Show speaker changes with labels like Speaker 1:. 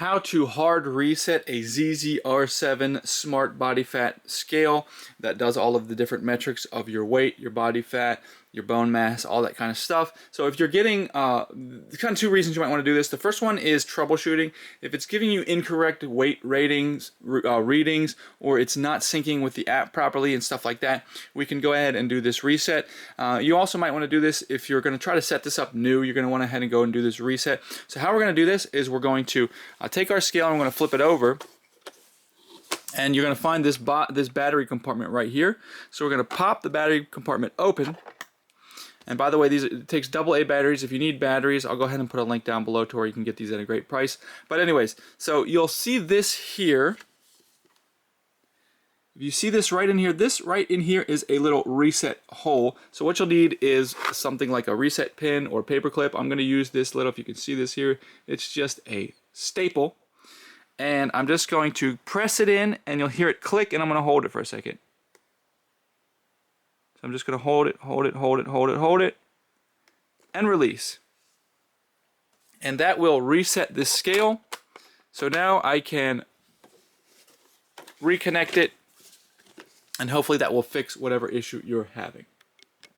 Speaker 1: how to hard reset a ZZR7 smart body fat scale that does all of the different metrics of your weight, your body fat, your bone mass, all that kind of stuff. So if you're getting kind of two reasons you might want to do this. The first one is troubleshooting. If it's giving you incorrect weight readings, or it's not syncing with the app properly and stuff like that, we can go ahead and do this reset. You also might want to do this if you're going to try to set this up new. You're going to want to head and go and do this reset. So how we're going to do this is we're going to take our scale and we're going to flip it over. And you're going to find this battery compartment right here. So we're going to pop the battery compartment open. And by the way, it takes AA batteries. If you need batteries, I'll go ahead and put a link down below to where you can get these at a great price. But anyways, so you'll see this here. If you see this right in here, this right in here is a little reset hole. So what you'll need is something like a reset pin or paper clip. I'm going to use this little, if you can see this here, it's just a staple. And I'm just going to press it in and you'll hear it click, and I'm going to hold it for a second. So I'm just going to hold it, and release. And that will reset this scale. So now I can reconnect it, and hopefully that will fix whatever issue you're having.